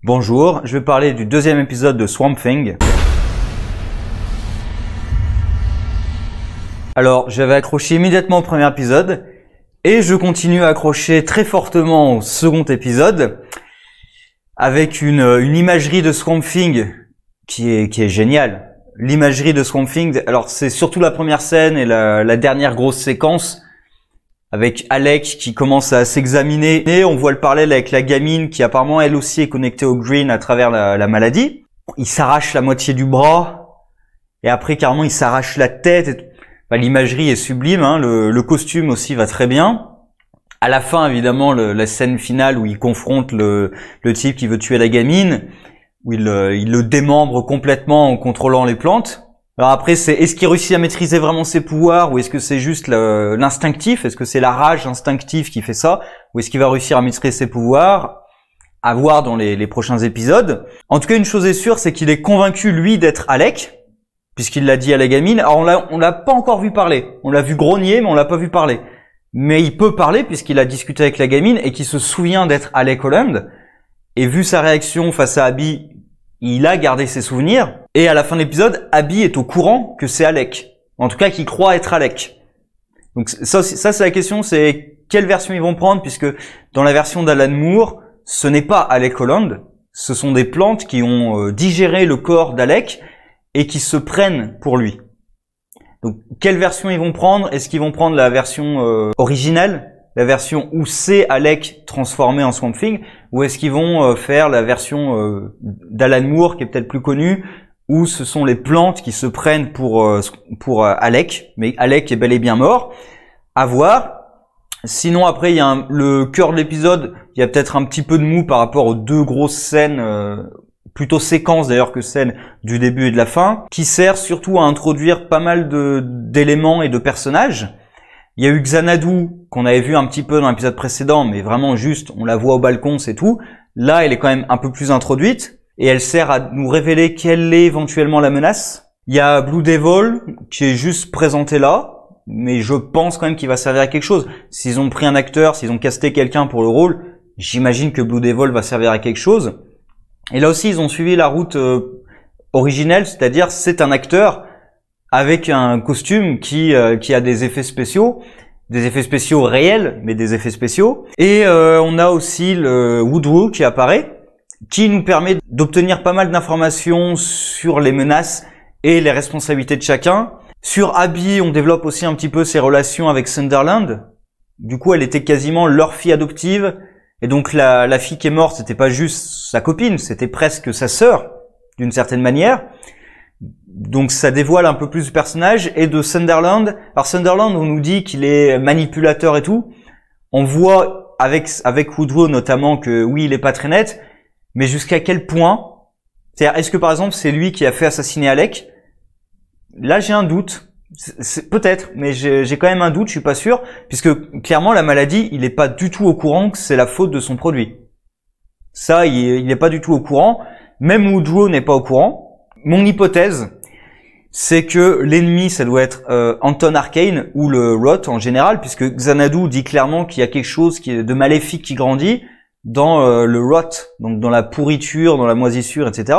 Bonjour, je vais parler du deuxième épisode de Swamp Thing. Alors, j'avais accroché immédiatement au premier épisode et je continue à accrocher très fortement au second épisode avec une imagerie de Swamp Thing qui est géniale. L'imagerie de Swamp Thing, alors c'est surtout la première scène et la dernière grosse séquence avec Alec qui commence à s'examiner et on voit le parallèle avec la gamine qui apparemment elle aussi est connectée au Green à travers la maladie. Il s'arrache la moitié du bras et après carrément il s'arrache la tête. L'imagerie est sublime, hein. Le costume aussi va très bien. À la fin évidemment la scène finale où il confronte le type qui veut tuer la gamine, où il le démembre complètement en contrôlant les plantes. Alors après, est-ce qu'il réussit à maîtriser vraiment ses pouvoirs ou est-ce que c'est juste l'instinctif? Est-ce que c'est la rage instinctive qui fait ça? Ou est-ce qu'il va réussir à maîtriser ses pouvoirs? À voir dans les prochains épisodes. En tout cas, une chose est sûre, c'est qu'il est convaincu, lui, d'être Alec, puisqu'il l'a dit à la gamine. Alors on l'a pas encore vu parler. On l'a vu grogner, mais on l'a pas vu parler. Mais il peut parler puisqu'il a discuté avec la gamine et qu'il se souvient d'être Alec Holland. Et vu sa réaction face à Abby, il a gardé ses souvenirs. Et à la fin de l'épisode, Abby est au courant que c'est Alec. En tout cas, qu'il croit être Alec. Donc ça c'est la question, c'est quelle version ils vont prendre, puisque dans la version d'Alan Moore, ce n'est pas Alec Holland. Ce sont des plantes qui ont digéré le corps d'Alec et qui se prennent pour lui. Donc quelle version ils vont prendre? Est-ce qu'ils vont prendre la version originale, la version où c'est Alec transformé en Swamp Thing, ou est-ce qu'ils vont faire la version d'Alan Moore qui est peut-être plus connue, où ce sont les plantes qui se prennent pour Alec, mais Alec est bel et bien mort. À voir. Sinon après il y a le cœur de l'épisode, il y a peut-être un petit peu de mou par rapport aux deux grosses scènes, plutôt séquences d'ailleurs que scènes du début et de la fin, qui sert surtout à introduire pas mal d'éléments et de personnages. Il y a eu Xanadu, qu'on avait vu un petit peu dans l'épisode précédent, mais vraiment juste, on la voit au balcon, c'est tout. Là, elle est quand même un peu plus introduite, et elle sert à nous révéler quelle est éventuellement la menace. Il y a Blue Devil, qui est juste présenté là, mais je pense quand même qu'il va servir à quelque chose. S'ils ont pris un acteur, s'ils ont casté quelqu'un pour le rôle, j'imagine que Blue Devil va servir à quelque chose. Et là aussi, ils ont suivi la route originelle, c'est-à-dire c'est un acteur avec un costume qui a des effets spéciaux réels, mais des effets spéciaux. Et on a aussi le Woodrow qui apparaît, qui nous permet d'obtenir pas mal d'informations sur les menaces et les responsabilités de chacun. Sur Abby, on développe aussi un petit peu ses relations avec Sunderland. Du coup, elle était quasiment leur fille adoptive. Et donc la fille qui est morte, c'était pas juste sa copine, c'était presque sa sœur, d'une certaine manière. Donc ça dévoile un peu plus du personnage et de Sunderland. Alors Sunderland, on nous dit qu'il est manipulateur et tout. On voit avec Woodrow notamment que oui, il est pas très net, mais jusqu'à quel point? C'est-à-dire, est-ce que par exemple c'est lui qui a fait assassiner Alec? Là, j'ai un doute. Peut-être, mais j'ai quand même un doute, je suis pas sûr, puisque clairement la maladie, il est pas du tout au courant que c'est la faute de son produit. Ça, il est pas du tout au courant. Même Woodrow n'est pas au courant. Mon hypothèse, c'est que l'ennemi, ça doit être Anton Arcane ou le Rot en général, puisque Xanadu dit clairement qu'il y a quelque chose de maléfique qui grandit dans le Rot, donc dans la pourriture, dans la moisissure, etc.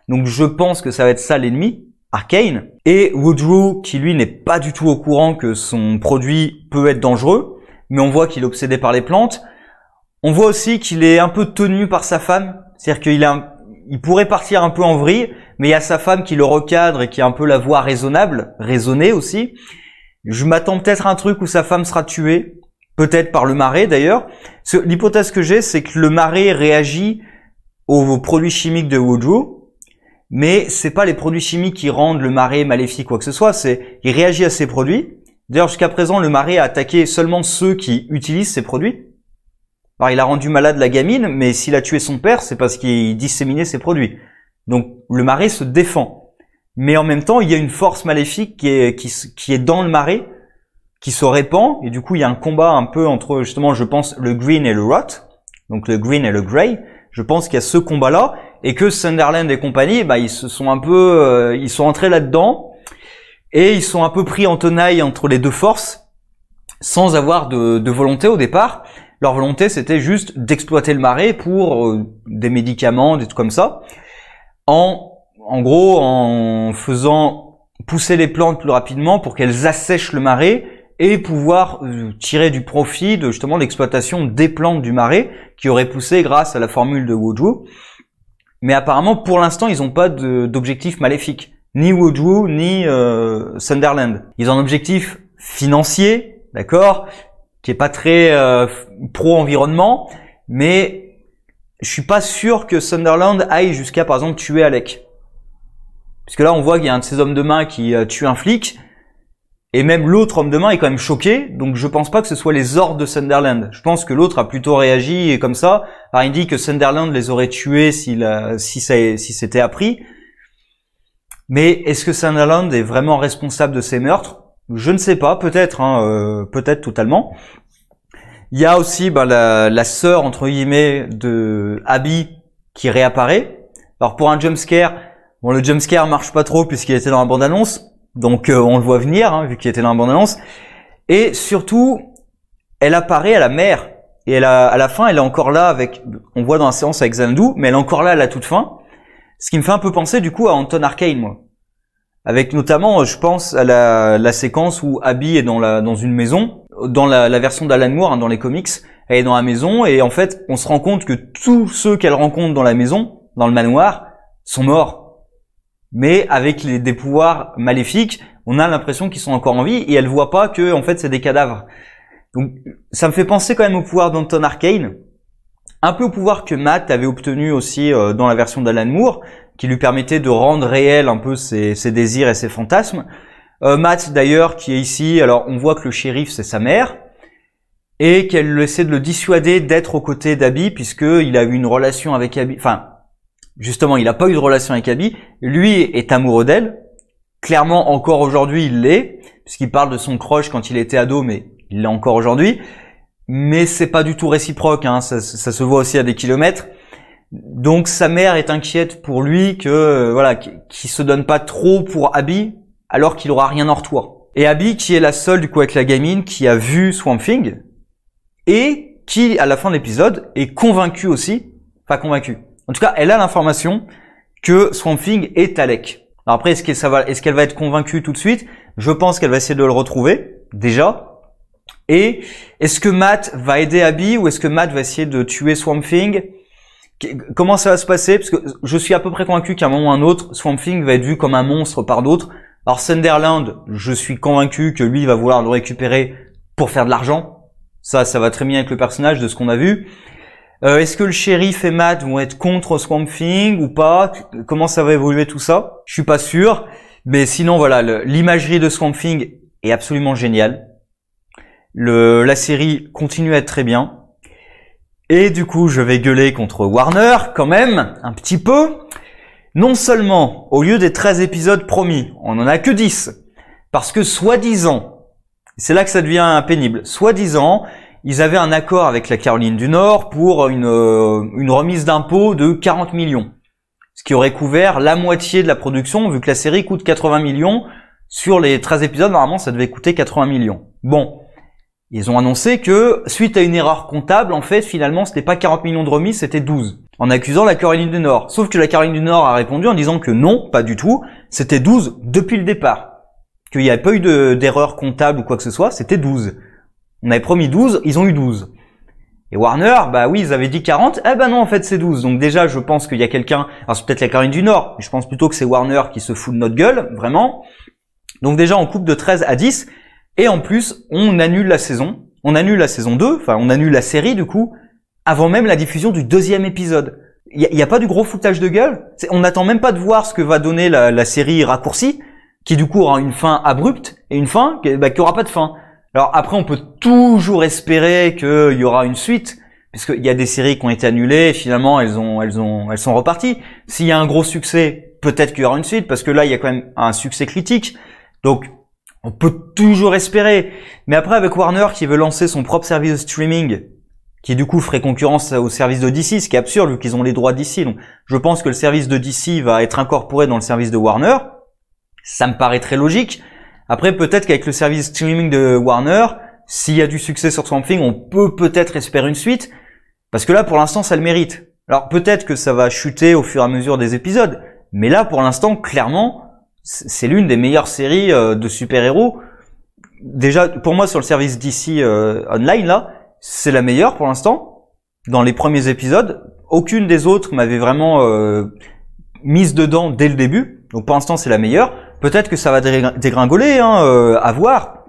Donc je pense que ça va être ça l'ennemi, Arcane. Et Woodrow, qui lui n'est pas du tout au courant que son produit peut être dangereux, mais on voit qu'il est obsédé par les plantes. On voit aussi qu'il est un peu tenu par sa femme, c'est-à-dire qu'il pourrait partir un peu en vrille, mais il y a sa femme qui le recadre et qui a un peu la voix raisonnée aussi. Je m'attends peut-être à un truc où sa femme sera tuée, peut-être par le marais d'ailleurs. L'hypothèse que j'ai, c'est que le marais réagit aux produits chimiques de Woodrow, mais c'est pas les produits chimiques qui rendent le marais maléfique ou quoi que ce soit, il réagit à ces produits. D'ailleurs, jusqu'à présent, le marais a attaqué seulement ceux qui utilisent ces produits. Alors, il a rendu malade la gamine, mais s'il a tué son père, c'est parce qu'il disséminait ses produits. Donc, le marais se défend. Mais en même temps, il y a une force maléfique qui est dans le marais, qui se répand, et du coup, il y a un combat un peu entre, justement, je pense, le Green et le Rot. Donc, le Green et le Grey. Je pense qu'il y a ce combat-là, et que Sunderland et compagnie, ils se sont un peu, ils sont entrés là-dedans, et ils sont un peu pris en tenaille entre les deux forces, sans avoir de volonté au départ. Leur volonté, c'était juste d'exploiter le marais pour des médicaments, des trucs comme ça, en gros, en faisant pousser les plantes plus rapidement pour qu'elles assèchent le marais et pouvoir tirer du profit de justement l'exploitation des plantes du marais qui auraient poussé grâce à la formule de Woodrow. Mais apparemment, pour l'instant, ils n'ont pas d'objectif maléfique. Ni Woodrow, ni Sunderland. Ils ont un objectif financier, d'accord, qui est pas très pro-environnement, mais je suis pas sûr que Sunderland aille jusqu'à, par exemple, tuer Alec. Parce que là, on voit qu'il y a un de ces hommes de main qui tue un flic, et même l'autre homme de main est quand même choqué, donc je pense pas que ce soit les ordres de Sunderland. Je pense que l'autre a plutôt réagi comme ça. Alors, il dit que Sunderland les aurait tués si c'était appris. Mais est-ce que Sunderland est vraiment responsable de ces meurtres? Je ne sais pas, peut-être, peut-être totalement. Il y a aussi la sœur, entre guillemets, de Abby qui réapparaît. Alors pour un jumpscare, bon, le jumpscare marche pas trop puisqu'il était dans la bande-annonce, donc on le voit venir, vu qu'il était dans la bande-annonce. Et surtout, elle apparaît à la mer. Et à la fin, elle est encore là avec, on voit dans la séance avec Xanadu, mais elle est encore là à la toute fin. Ce qui me fait un peu penser du coup à Anton Arcane, moi. Avec notamment, je pense, à la séquence où Abby est dans une maison, dans la version d'Alan Moore, dans les comics, elle est dans la maison et en fait, on se rend compte que tous ceux qu'elle rencontre dans la maison, dans le manoir, sont morts. Mais avec des pouvoirs maléfiques, on a l'impression qu'ils sont encore en vie et elle voit pas que en fait c'est des cadavres. Donc ça me fait penser quand même au pouvoir d'Anton Arcane, un peu au pouvoir que Matt avait obtenu aussi dans la version d'Alan Moore, qui lui permettait de rendre réel un peu ses désirs et ses fantasmes. Matt d'ailleurs qui est ici, alors on voit que le shérif c'est sa mère, et qu'elle essaie de le dissuader d'être aux côtés d'Abby, puisqu'il a eu une relation avec Abby, enfin justement il n'a pas eu de relation avec Abby, lui est amoureux d'elle, clairement encore aujourd'hui il l'est, puisqu'il parle de son crush quand il était ado, mais il l'est encore aujourd'hui, mais c'est pas du tout réciproque, ça se voit aussi à des kilomètres. Donc sa mère est inquiète pour lui que qu'il se donne pas trop pour Abby alors qu'il aura rien en retour. Et Abby qui est la seule du coup avec la gamine qui a vu Swamp Thing et qui à la fin de l'épisode est convaincue aussi, enfin convaincue. En tout cas, elle a l'information que Swamp Thing est Alec. Alors après est-ce qu'elle va être convaincue tout de suite? Je pense qu'elle va essayer de le retrouver déjà. Et est-ce que Matt va aider Abby ou est-ce que Matt va essayer de tuer Swamp Thing? Comment ça va se passer? Parce que je suis à peu près convaincu qu'à un moment ou à un autre, Swamp Thing va être vu comme un monstre par d'autres. Alors Sunderland, je suis convaincu que lui va vouloir le récupérer pour faire de l'argent. Ça va très bien avec le personnage de ce qu'on a vu. Est-ce que le shérif et Matt vont être contre Swamp Thing ou pas? Comment ça va évoluer tout ça? Je suis pas sûr. Mais sinon voilà, l'imagerie de Swamp Thing est absolument géniale. La série continue à être très bien. Et du coup, je vais gueuler contre Warner, quand même, un petit peu. Non seulement, au lieu des 13 épisodes promis, on n'en a que 10. Parce que, soi-disant, c'est là que ça devient pénible, soi-disant, ils avaient un accord avec la Caroline du Nord pour une remise d'impôt de 40 millions. Ce qui aurait couvert la moitié de la production, vu que la série coûte 80 millions. Sur les 13 épisodes, normalement, ça devait coûter 80 millions. Bon. Ils ont annoncé que, suite à une erreur comptable, en fait, finalement, c'était pas 40 millions de remise, c'était 12. En accusant la Caroline du Nord. Sauf que la Caroline du Nord a répondu en disant que non, pas du tout, c'était 12 depuis le départ. Qu'il n'y avait pas eu d'erreur comptable ou quoi que ce soit, c'était 12. On avait promis 12, ils ont eu 12. Et Warner, bah oui, ils avaient dit 40, eh ben non, en fait, c'est 12. Donc déjà, je pense qu'il y a quelqu'un, alors c'est peut-être la Caroline du Nord, mais je pense plutôt que c'est Warner qui se fout de notre gueule, vraiment. Donc déjà, on coupe de 13 à 10. Et en plus, on annule la saison. On annule la saison 2, enfin on annule la série du coup, avant même la diffusion du 2e épisode. Il y a pas du gros foutage de gueule. On n'attend même pas de voir ce que va donner la série raccourcie, qui du coup aura une fin abrupte, et une fin qui aura pas de fin. Alors après, on peut toujours espérer qu'il y aura une suite, puisqu'il y a des séries qui ont été annulées, et finalement elles sont reparties. S'il y a un gros succès, peut-être qu'il y aura une suite, parce que là il y a quand même un succès critique. Donc on peut toujours espérer. Mais après, avec Warner qui veut lancer son propre service de streaming, qui du coup ferait concurrence au service de DC, ce qui est absurde vu qu'ils ont les droits d'ici. Donc, je pense que le service de DC va être incorporé dans le service de Warner. Ça me paraît très logique. Après, peut-être qu'avec le service streaming de Warner, s'il y a du succès sur Swamp Thing, on peut peut-être espérer une suite, parce que là, pour l'instant, ça le mérite. Alors peut-être que ça va chuter au fur et à mesure des épisodes, mais là, pour l'instant, clairement, c'est l'une des meilleures séries de super-héros. Déjà, pour moi, sur le service DC Online, là, c'est la meilleure pour l'instant. Dans les premiers épisodes, aucune des autres m'avait vraiment mise dedans dès le début. Donc pour l'instant, c'est la meilleure. Peut-être que ça va dégringoler, à voir.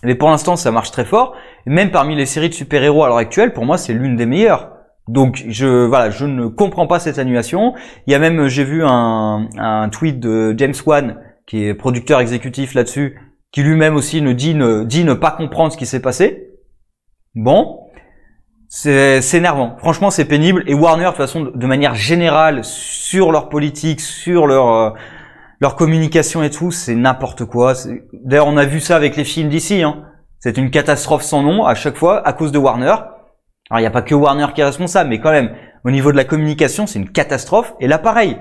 Mais pour l'instant, ça marche très fort. Et même parmi les séries de super-héros à l'heure actuelle, pour moi, c'est l'une des meilleures. Donc je ne comprends pas cette annulation. Il y a même, j'ai vu un tweet de James Wan, qui est producteur exécutif là-dessus, qui lui-même aussi dit ne pas comprendre ce qui s'est passé. Bon, c'est énervant. Franchement, c'est pénible. Et Warner, de toute façon, de manière générale, sur leur politique, sur leur communication et tout, c'est n'importe quoi. D'ailleurs, on a vu ça avec les films d'ici. C'est une catastrophe sans nom à chaque fois à cause de Warner. Alors, il n'y a pas que Warner qui est responsable, mais quand même, au niveau de la communication, c'est une catastrophe. Et là, pareil.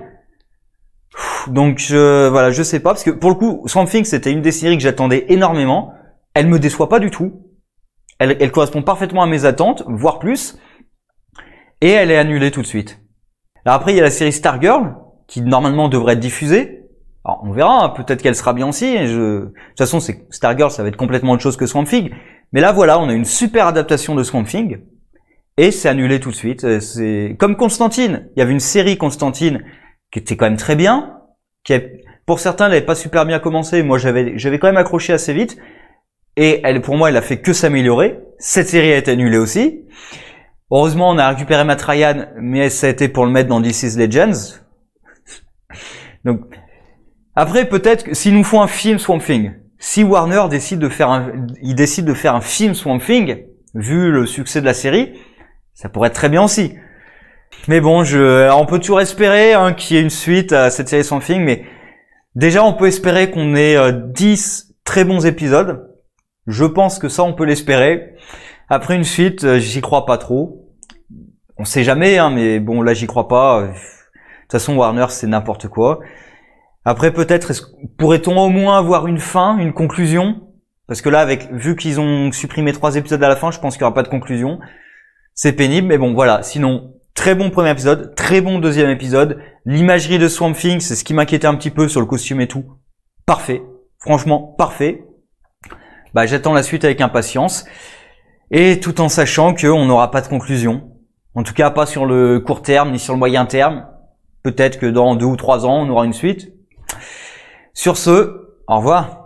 Donc, je sais pas, parce que pour le coup, Swamp Thing, c'était une des séries que j'attendais énormément. Elle me déçoit pas du tout. Elle correspond parfaitement à mes attentes, voire plus. Et elle est annulée tout de suite. Alors après, il y a la série Stargirl, qui normalement devrait être diffusée. Alors, on verra, peut-être qu'elle sera bien aussi. De toute façon, Stargirl, ça va être complètement autre chose que Swamp Thing. Mais là, voilà, on a une super adaptation de Swamp Thing. Et c'est annulé tout de suite. C'est comme Constantine. Il y avait une série Constantine qui était quand même très bien. Pour certains, elle n'avait pas super bien commencé. Moi, j'avais quand même accroché assez vite. Et pour moi, elle a fait que s'améliorer. Cette série a été annulée aussi. Heureusement, on a récupéré Matt Ryan, mais ça a été pour le mettre dans DC's Legends. Donc, après, peut-être que s'ils nous font un film Swamp Thing, si Warner décide de faire un film Swamp Thing, vu le succès de la série, ça pourrait être très bien aussi. Mais bon, on peut toujours espérer qu'il y ait une suite à cette série Swamp Thing, mais déjà, on peut espérer qu'on ait 10 très bons épisodes. Je pense que ça, on peut l'espérer. Après une suite, j'y crois pas trop. On sait jamais, mais bon, là, j'y crois pas. De toute façon, Warner, c'est n'importe quoi. Après, peut-être, pourrait-on au moins avoir une fin, une conclusion? Parce que là, vu qu'ils ont supprimé 3 épisodes à la fin, je pense qu'il n'y aura pas de conclusion. C'est pénible, mais bon, voilà. Sinon, très bon premier épisode, très bon deuxième épisode. L'imagerie de Swamp Thing, c'est ce qui m'inquiétait un petit peu sur le costume et tout. Parfait. Franchement, parfait. J'attends la suite avec impatience. Et tout en sachant qu'on n'aura pas de conclusion. En tout cas, pas sur le court terme, ni sur le moyen terme. Peut-être que dans 2 ou 3 ans, on aura une suite. Sur ce, au revoir.